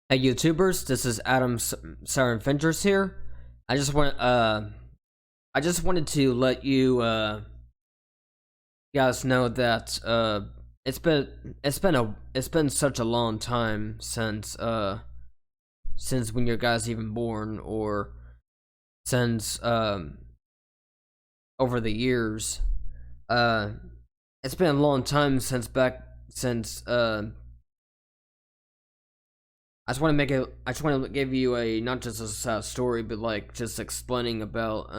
Hey YouTubers, this is Siren Fenders here. I just want I just wanted to let you guys know that it's been such a long time since when your guys even born, or since over the years. It's been a long time since I just want to give you a, not just a sad story, but like just explaining about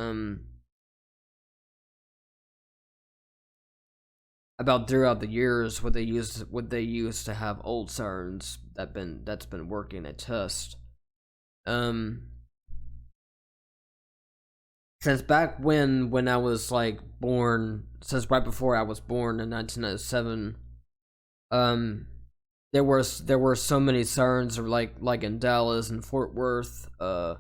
throughout the years what they used to have old sirens that's been working at test. Since back when I was like born, since right before I was born in 1997, there were so many sirens, like in Dallas and Fort Worth, over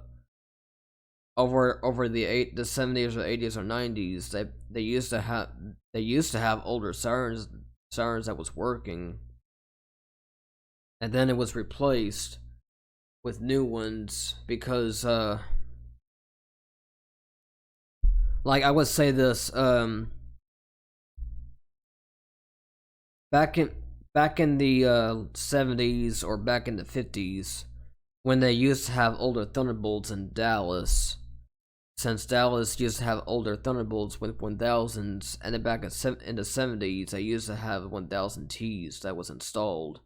the 70s or 80s or 90s. They used to have older sirens that was working, and then it was replaced with new ones because like I would say this, back in the 70s or back in the 50s, when they used to have older Thunderbolts in Dallas, since Dallas used to have older Thunderbolts with 1000s, and then back in the 70s they used to have 1000 Ts that was installed.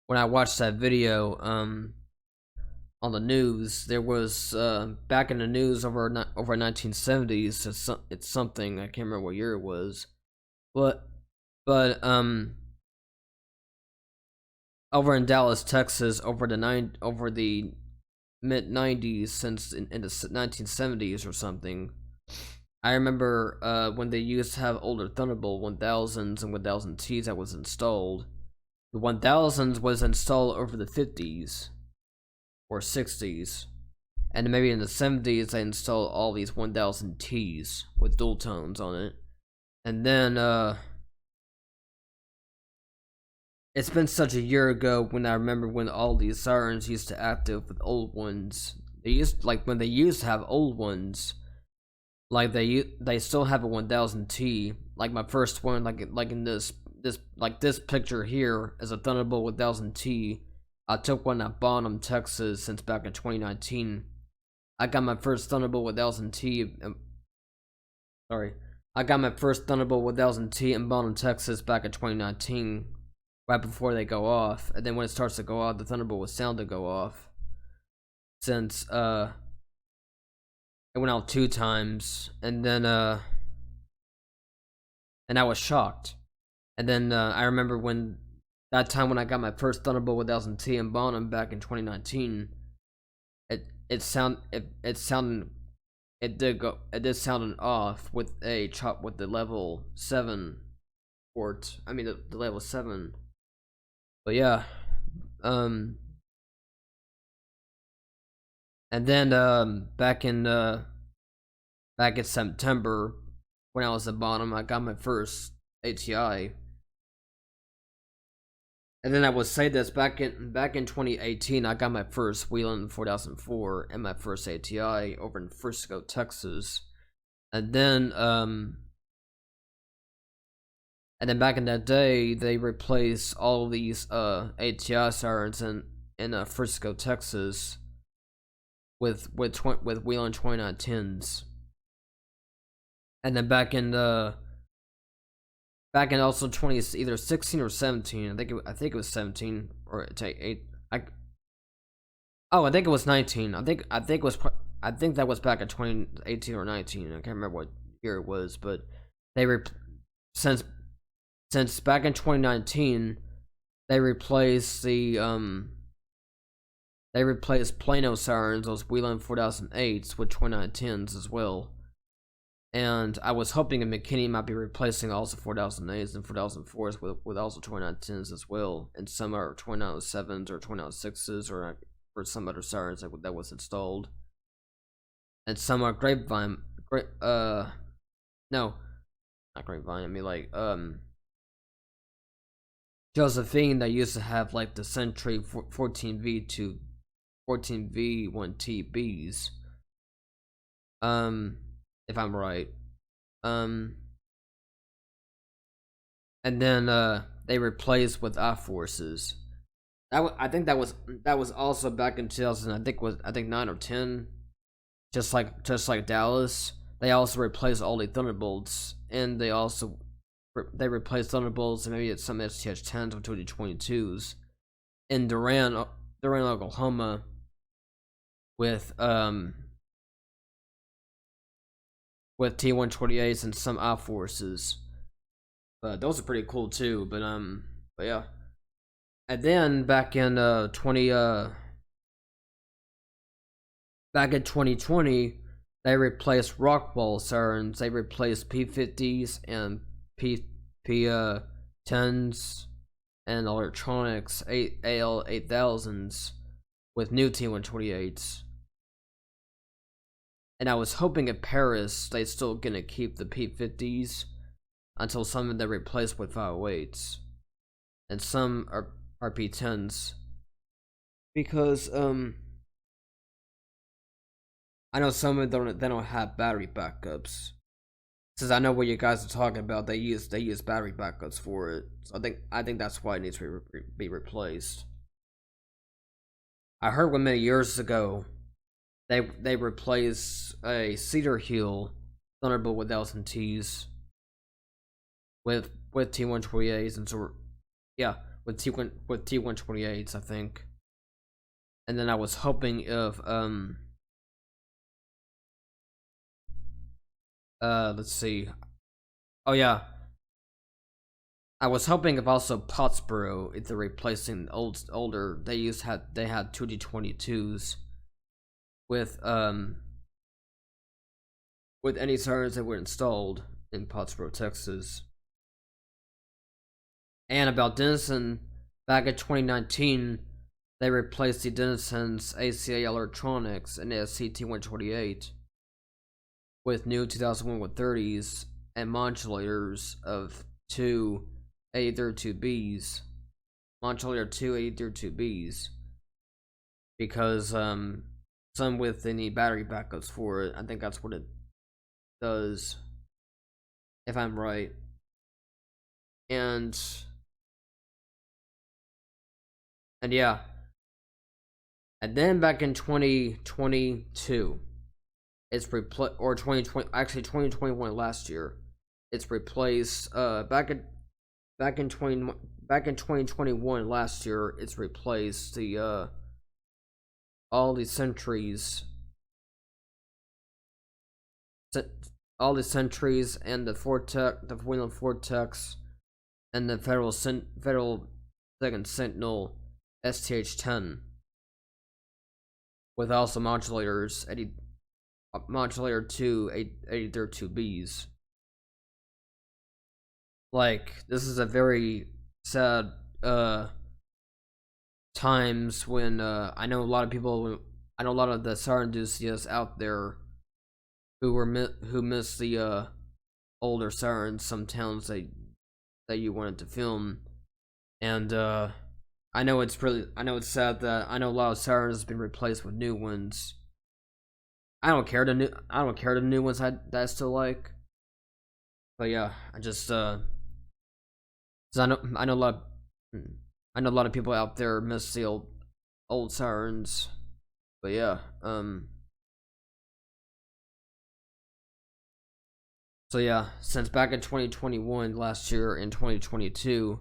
When I watched that video on the news, there was back in the news over 1970s, it's something I can't remember what year it was, but over in Dallas, Texas, over the mid 90s, since in the 1970s or something. I remember when they used to have older Thunderbolt 1000s and 1000 Ts that was installed. The 1000s was installed over the 50s or 60s, and maybe in the 70s they installed all these 1000 Ts with dual tones on it. And then it's been such a year ago when I remember when all these sirens used to active with old ones. When they used to have old ones, like they still have a 1000 T. Like my first one, like in this picture here is a Thunderbolt 1000 T. I took one at Bonham, Texas, since back in 2019. I got my first Thunderbolt 1000 T. I got my first Thunderbolt 1000 T in Bonham, Texas, back in 2019. Right before they go off, and then when it starts to go off, the Thunderbolt was sound to go off. Since it went out 2 times, and then and I was shocked. And then I remember when that time when I got my first Thunderbolt 1000 T in Bonham back in 2019, it did sound off with a chop with the level 7 port. I mean the level 7. But yeah, and then back in September, when I was at Bottom, I got my first ATI. And then I would say this, back in 2018, I got my first Whelen 4004 and my first ATI over in Frisco, Texas. And then back in that day, they replaced all of these ATI sirens in Frisco, Texas, with Whelen 2910s. And then back in also 20, either 16 or 17. I think it was 17 or 8. I think it was 19. I think that was back in 2018 or 19. I can't remember what year it was, but since back in 2019, they replaced Plano sirens, those Whelen 4008s, with 2910s as well. And I was hoping that McKinney might be replacing also 4008s and 4004s with also 2910s as well, and some are 2907s or 2906s or some other sirens that was installed. And some are Grapevine, no, not Grapevine, I mean like Josephine, that used to have like the Sentry 14V to 14V1TBs. If I'm right. And then they replaced with I-forces. I think that was also back in 2000. I think 9 or 10. Just like Dallas, they also replaced all the Thunderbolts, and they replaced Thunderbolts and maybe some STH-10s with 2022s in Durant, Oklahoma, with T-128s and some I-forces. But those are pretty cool too. But yeah. And then back in 2020, they replaced Rockwall sirens. They replaced P50s and P10s and Alertronics AL8000s with new T-128s. And I was hoping at Paris they still gonna keep the P50s until some of them replaced with 508s, and some are P10s, because I know some of them they don't have battery backups. Since I know what you guys are talking about, they use battery backups for it. So I think that's why it needs to be replaced. I heard one many years ago they replaced a Cedar Hill Thunderbolt with 1000Ts with T-128s, and so yeah, with T-128s, I think. And then I was hoping if let's see. Oh yeah. I was hoping if also Pottsboro, if they're replacing older, they had 2D22s with any sirens that were installed in Pottsboro, Texas. And about Denison, back in 2019, they replaced the Denison's ACA Alertronics and ASC T-128 with new 2001-130s and modulators of 2 AT-32Bs. Modulator 2 AT-32Bs. Because some with any battery backups for it. I think that's what it does, if I'm right. And yeah. And then back in 2022, it's or 2020, actually 2021 last year, it's replaced back in 2021 last year, it's replaced the all the Sentrys and the Vortex, the Whelen Vortex, and the federal second Sentinel STH-10 with also modulators, Modulator II AT-32Bs. Like, this is a very sad times when I know a lot of the siren enthusiasts out there who miss the older sirens, some towns that you wanted to film. And I know it's sad that I know a lot of sirens have been replaced with new ones. I don't care the new ones that I still like. But yeah, I just I know a lot of people out there miss the old sirens. But yeah, so yeah, since back in 2021 last year, in 2022,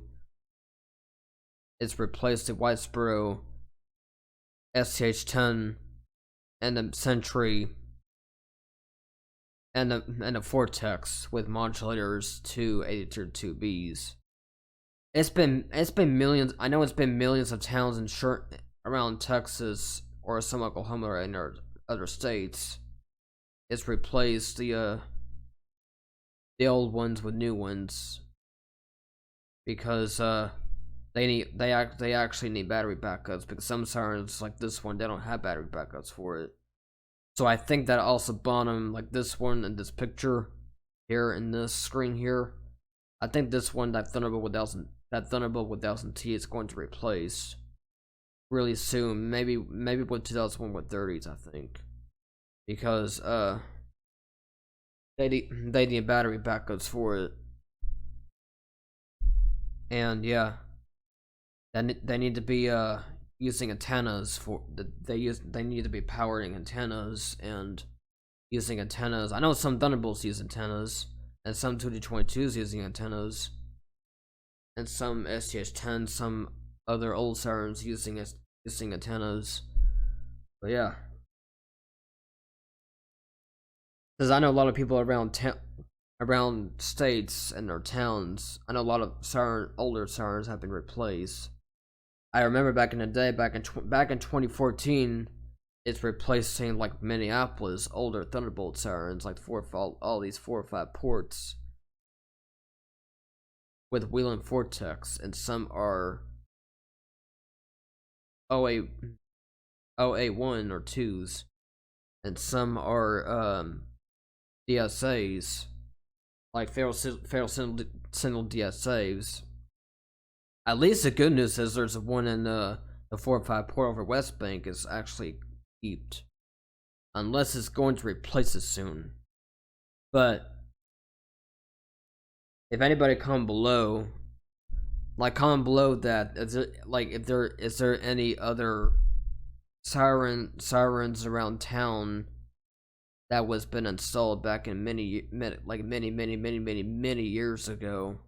it's replaced the Whitesboro STH-10 and the Sentry and the Vortex with modulators to AT-32Bs. It's been millions. I know it's been millions of towns around Texas or some Oklahoma and other states. It's replaced the old ones with new ones because they actually need battery backups, because some sirens like this one, they don't have battery backups for it. So I think that also bottom, like this one in this picture here in this screen here, I think this one, that Thunderbolt with 1000T is going to replace. really soon. Maybe with 2001 with 30s, I think, because they need battery backups for it, and yeah, they need to be using antennas for they need to be powering antennas and using antennas. I know some Thunderbolts use antennas, and some 2D22s using antennas, and some STH-10, some other old sirens using antennas. But yeah, because I know a lot of people around states and their towns. I know a lot of older sirens have been replaced. I remember back in the day, back in 2014, it's replacing like Minneapolis older Thunderbolt sirens, like all these 4 or 5 ports with Whelen Vortex, and some are OA1 or 2s, and some are DSAs, like fatal signal DSAs. At least the good news is there's one in the 4 or 5 port over West Bank is actually kept, unless it's going to replace it soon. But if anybody comment below that, is there any other sirens around town that was been installed back in many years ago?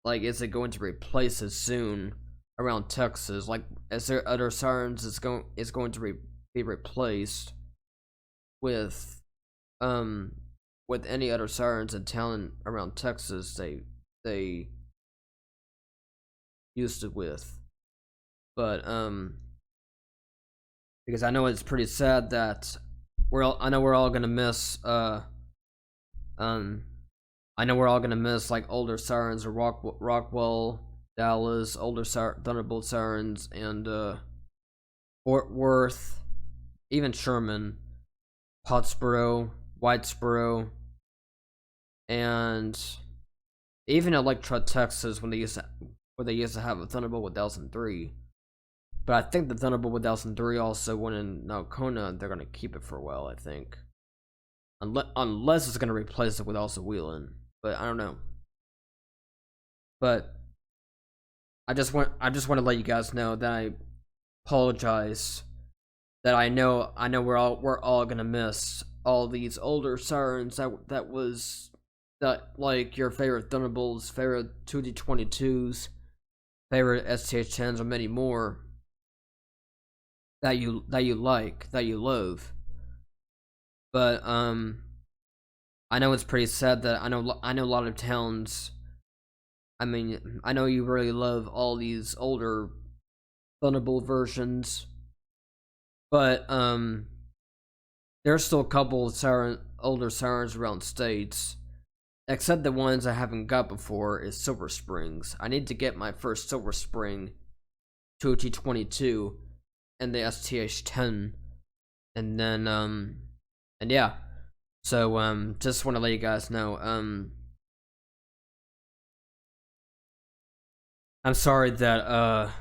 Like, is it going to replace it soon around Texas? Like, is there other sirens is going to be replaced with any other sirens in town around Texas they used it with? But because I know it's pretty sad that I know we're all gonna miss like older sirens or Rockwall, Dallas, older Thunderbolt sirens, and Fort Worth, even Sherman, Pottsboro, Whitesboro, and even Electra, Texas, when they used to have a Thunderbolt with 1003. But I think the Thunderbolt with 1003 also went in Nalcona. They're gonna keep it for a while, I think, unless it's gonna replace it with also Whelen. But I don't know. But I just want to let you guys know that I apologize. That I know we're all gonna miss all these older sirens that like your favorite Thunderbolts, favorite 2D22s, favorite STH-10s, or many more that you love. But I know it's pretty sad that I know a lot of towns. I mean, I know you really love all these older Thunderbolt versions, but there's still a couple of older sirens around states, except the ones I haven't got before is Silver Springs. I need to get my first Silver Spring 2T22 and the STH-10, and then and yeah. So just want to let you guys know, I'm sorry that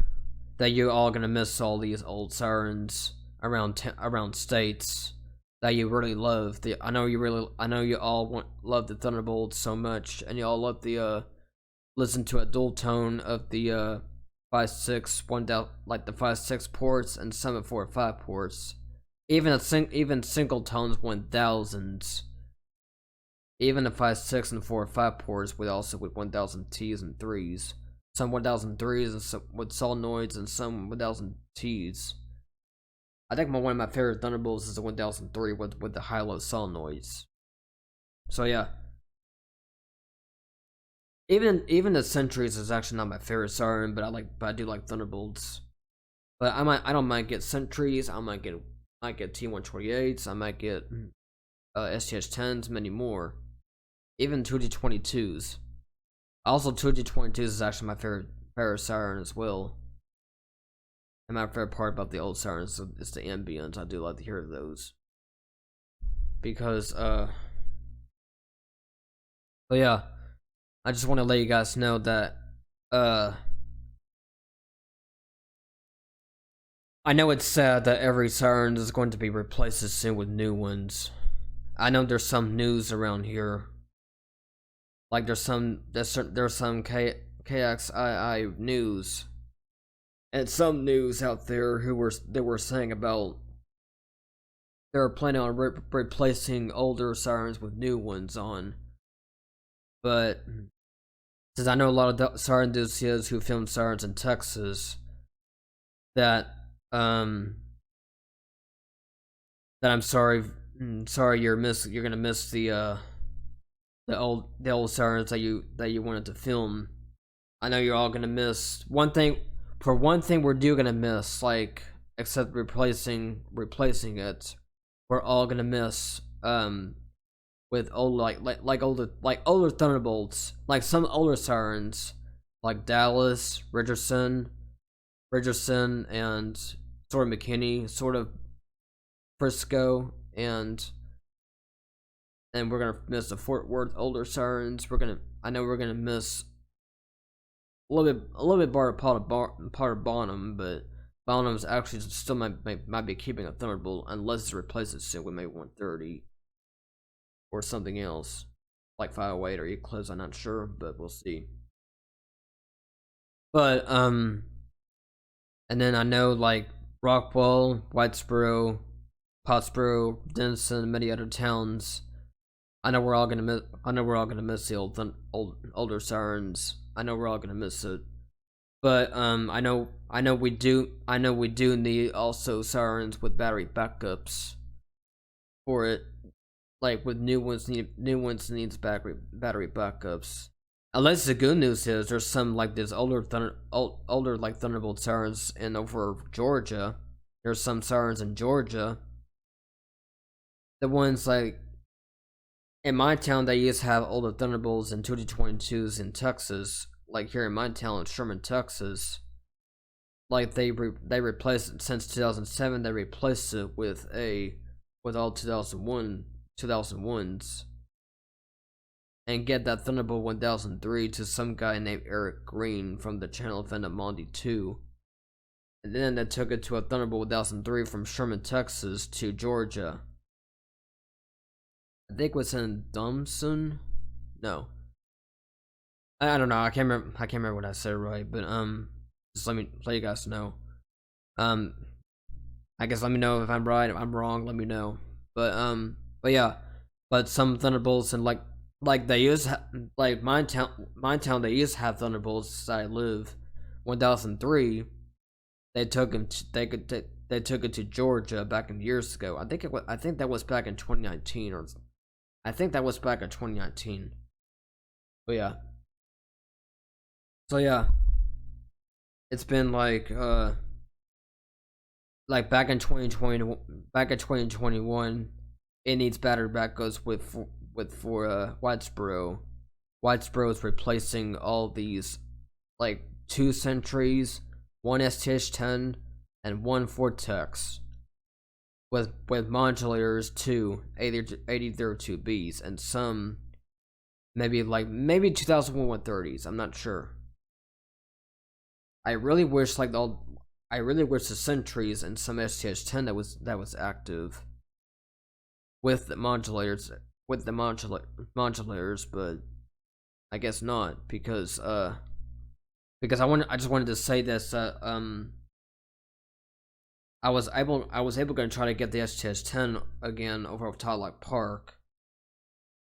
you all gonna miss all these old sirens around states that you really love. I know you all love the Thunderbolts so much, and you all love the listen to a dual tone of the 5.6 like the 5.6 ports, and some of 4 or 5 ports. Even single tones 1000s. Even the 5.6 and 4 or 5 ports with 1000 T's and 3s. Some 1003s and some with solenoids, and some 1000 T's. I think one of my favorite Thunderbolts is the 1003 with the high-low solenoids. So yeah. Even the Sentrys is actually not my favorite siren, but I do like Thunderbolts. But I don't mind get Sentrys. I might get T-128s. I might get STH-10s, many more. Even 2D22s. Also, 2D22s is actually my favorite siren as well. And my favorite part about the old sirens is the ambience. I do like to hear those. Because, but yeah. I just want to let you guys know that, I know it's sad that Every Sirens is going to be replaced soon with new ones. I know there's some news around here. Like there's some KXII news. And some news out there they were saying about they were planning on replacing older sirens with new ones on. But since I know a lot of siren enthusiasts who filmed sirens in Texas, that I'm sorry you're gonna miss the old sirens that you wanted to film. I know you're all gonna miss one thing. For one thing, we're gonna miss, like, except replacing it, we're all gonna miss with old older Thunderbolts, like some older sirens, like Dallas, Richardson, and sort of McKinney, sort of Frisco, and we're gonna miss the Fort Worth older sirens. I know we're gonna miss a little bit part of Bonham, but Bonham's actually still might be keeping a Thunderbolt unless it's replaced soon with maybe 130 or something else like 508 or Eclipse. I'm not sure, but we'll see. But and then I know like Rockwall, Whitesboro, Pottsboro, Denison, and many other towns. I know we're all gonna miss the older sirens. I know we're all gonna miss it, but I know we do need also sirens with battery backups for it. Like with new ones needs battery backups. Unless the good news is there's some like this older like Thunderbolt sirens in over Georgia. There's some sirens in Georgia. The ones like in my town, they used to have older Thunderbolts and 2D22s in Texas. Like here in my town, in Sherman, Texas. Like they replaced it since 2007. They replaced it with all 2001s, and get that Thunderbolt 1003 to some guy named Eric Green from the channel event of Monty 2. And then they took it to a Thunderbolt 1003 from Sherman, Texas to Georgia. I think it was in Denison. No, I don't know. I can't remember what I said right, but just let you guys know. I guess let me know if I'm right, if I'm wrong. Let me know. But yeah, but some Thunderbolts and like they used like my town they used to have Thunderbolts that I live. 1003. They took them. They took it to Georgia back in years ago. I think that was back in 2019 or. I think that was back in 2019. But yeah. So yeah. It's been like back in 2021, it needs battery backups for Whitesboro. Whitesboro is replacing all these like 2 Sentrys, 1 STH-10, and 1 Vortex. With Modulators II, 8032Bs, and some maybe 2001 130s. I'm not sure. I really wish the Sentrys and some STH-10 that was active with the modulators, but I guess not because I just wanted to say this I was able to try to get the STH-10 again over at Todlock Park,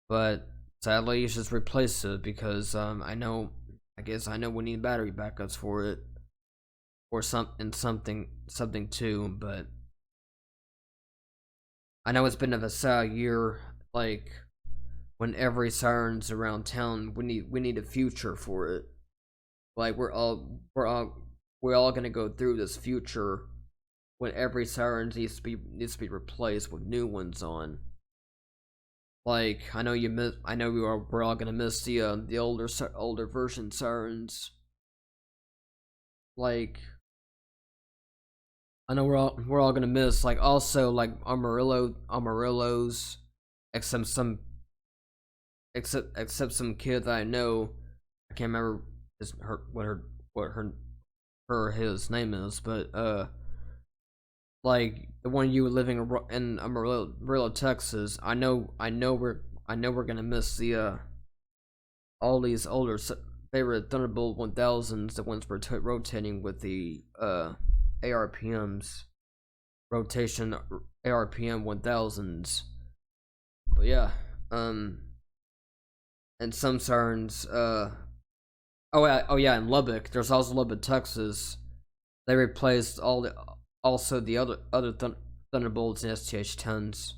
but sadly it's just replaced it because I guess I know we need battery backups for it or something too, but I know it's been a sad year. Like when Every Sirens around town, we need a future for it. Like we're all gonna go through this future when Every Sirens needs to be replaced with new ones on. Like I know we're all gonna miss the older version sirens. Like I know we're all gonna miss like also like Amarillos, except some kid that I know. I can't remember his name is, but like the one you were living in Amarillo, Texas. I know we're gonna miss the all these older favorite Thunderbolt 1000s, the ones rotating with the ARPMs, rotation ARPM 1000s. But yeah, and some sirens, oh yeah, in Lubbock, there's also Lubbock, Texas. They replaced also the other Thunderbolts and STH-10s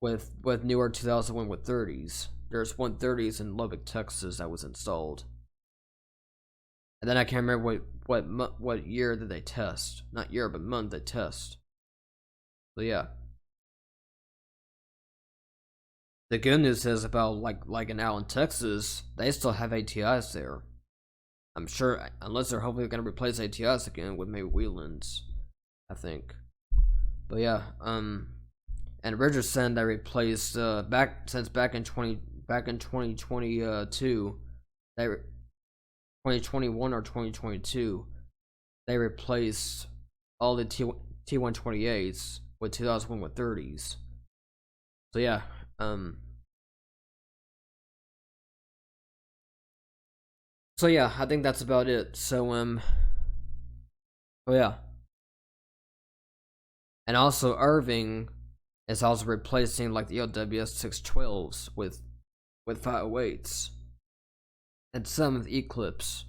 with newer 2001 with 30s. There's 130s in Lubbock, Texas that was installed. And then I can't remember what year did they test. Not year, but month they test. So yeah. The good news is about like in Allen, Texas, they still have ATIs there. I'm sure, unless they're hopefully going to replace ATIs again with maybe Whelens, I think. But yeah, and Richardson, they replaced back in 2022, they 2021 or 2022, they replaced all the T-128s with 2001 with 30s. So yeah, so yeah, I think that's about it. So oh yeah, and also Irving is also replacing like the LWS 612s with 508s, and some of Eclipse.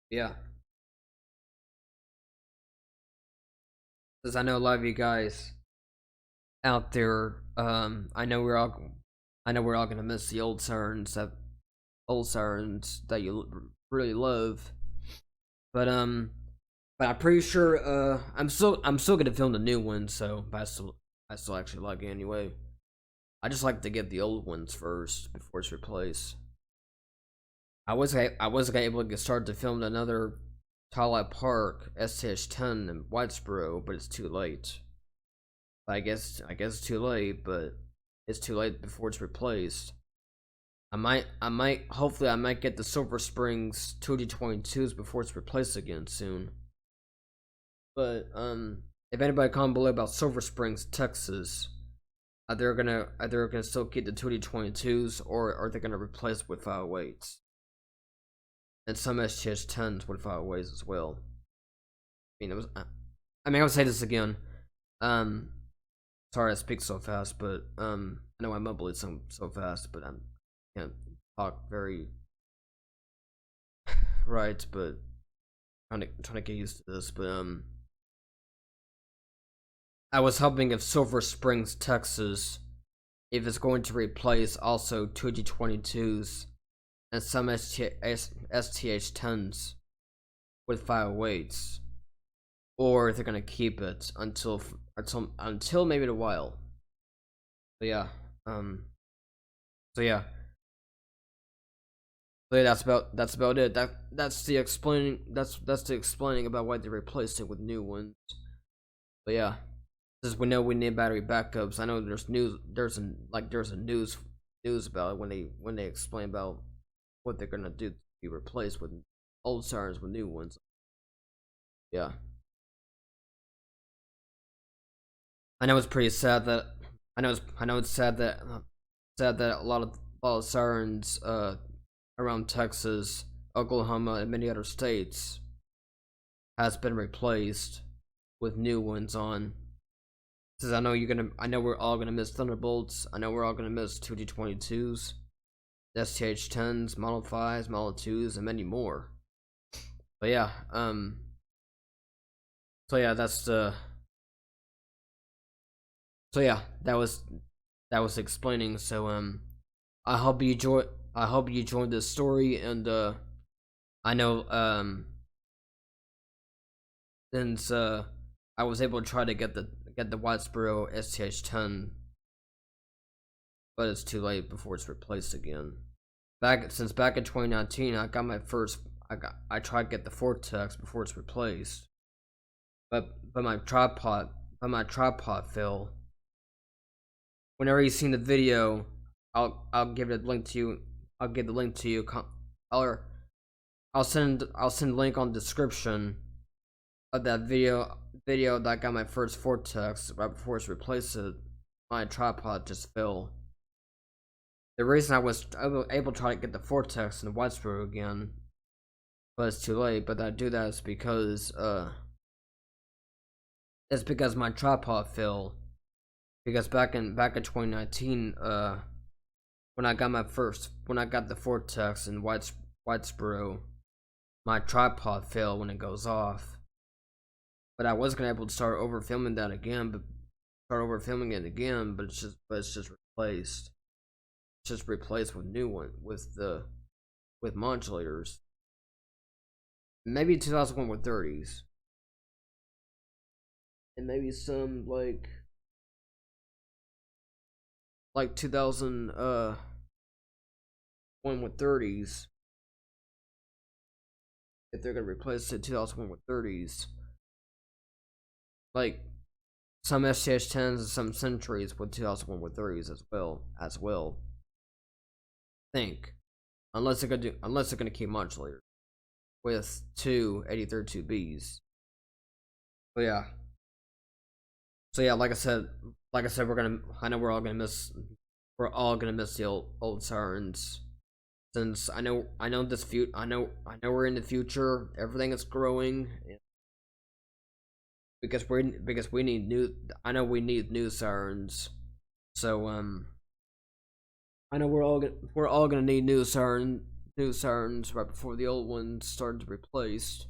Yeah, because I know a lot of you guys out there, I know we're all gonna miss the old sirens that you really love, but I'm pretty sure I'm still gonna film the new ones. So, but I still actually like it anyway. I just like to get the old ones first before it's replaced. I wasn't able to get started to film another Twilight Park STH-10 in Whitesboro, but it's too late. I guess it's too late, but it's too late before it's replaced. Hopefully I might get the Silver Springs 2D22s before it's replaced again soon. But if anybody comment below about Silver Springs, Texas, are they gonna still keep the 2D22s, or are they gonna replace with 508s? And some STH-10s with 508s as well. I would say this again. Sorry I speak so fast, but I know I mumble it so fast, but I can't talk very right. But trying to get used to this. But I was hoping if Silver Springs, Texas, if it's going to replace also 2G22s and some STH-10s with 508s, or if they're gonna keep it until maybe a while. But yeah, so yeah, that's about it. That's the explaining about why they replaced it with new ones. But yeah, since we know we need battery backups, I know there's news about it when they explain about what they're gonna do to be replaced with old sirens with new ones. Yeah. I know it's pretty sad that I know it's sad that a lot of sirens around Texas, Oklahoma, and many other states has been replaced with new ones on. Because I know we're all gonna miss Thunderbolts. I know we're all gonna miss 2D22s, STH-10s, Model 5s, Model 2s, and many more. But yeah, so yeah, that's the. So yeah, that was explaining. So I hope you enjoyed this story, and I know since I was able to try to get the Whitesboro STH-10, but it's too late before it's replaced again. Back in 2019, I got my first. I tried to get the Vortex before it's replaced, but my tripod fell. Whenever you've seen the video, I'll give it a link to you. I'll give the link to you. I'll send a link on the description of that video video that I got my first Vortex, right before it's replaced it, my tripod just fell. The reason I was able to try to get the Vortex in Whitesboro again, but it's too late. But I do that is because it's because my tripod fell. Because back in 2019, when I got the Vortex in Whitesboro, my tripod fell when it goes off. But I was gonna able to start over filming it again, but it's just replaced. It's just replaced with new one with modulators. Maybe 2001 with 30s. And maybe some like 2001 with 30s. If they're gonna replace it 2001 with 30s. Like some STH10s and some Sentrys with 2001 with 30s as well. I think. Unless they're gonna keep modulators with two 8032Bs. But yeah. So yeah, like I said, I know we're all gonna miss the old sirens. Since I know we're in the future, everything is growing. Because we need new sirens. So I know we're all gonna need new sirens right before the old ones start to be replaced.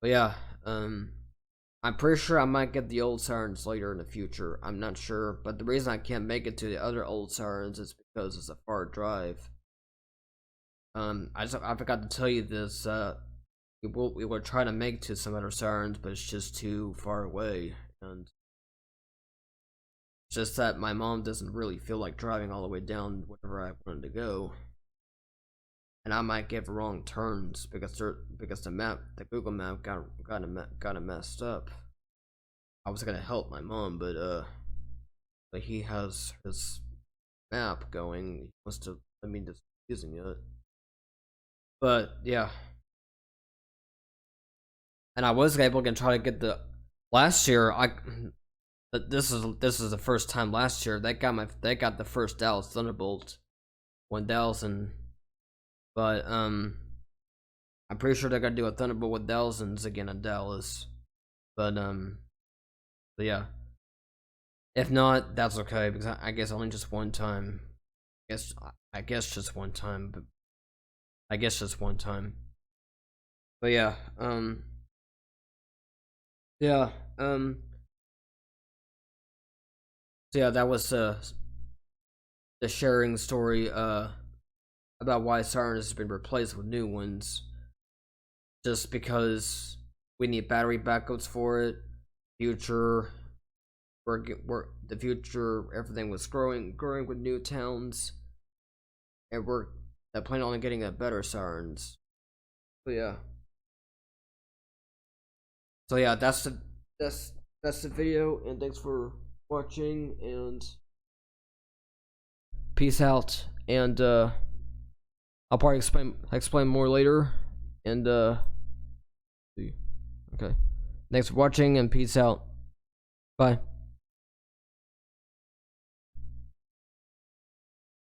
But yeah, I'm pretty sure I might get the old sirens later in the future. I'm not sure, but the reason I can't make it to the other old sirens is because it's a far drive. I forgot to tell you this. We were trying to make to some other sirens, but it's just too far away, and it's just that my mom doesn't really feel like driving all the way down wherever I wanted to go, and I might give wrong turns because the Google map got messed up. I was gonna help my mom, but he has his map going. He wants to let me just using it, but yeah. And I was able to try to get the last year. This is the first time last year they got the first Dallas Thunderbolts 1000, but I'm pretty sure they're gonna do a Thunderbolt with thousands again in Dallas, but yeah. If not, that's okay because I guess only just one time. I guess just one time, but But yeah, yeah, so yeah, that was the sharing story about why Siren has been replaced with new ones. Just because we need battery backups for it. Future, the future, everything was growing with new towns, and we're planning on getting a better Sirens. So yeah. So yeah, that's the video, and thanks for watching, and peace out. And I'll probably explain more later. And okay, thanks for watching, and peace out. Bye.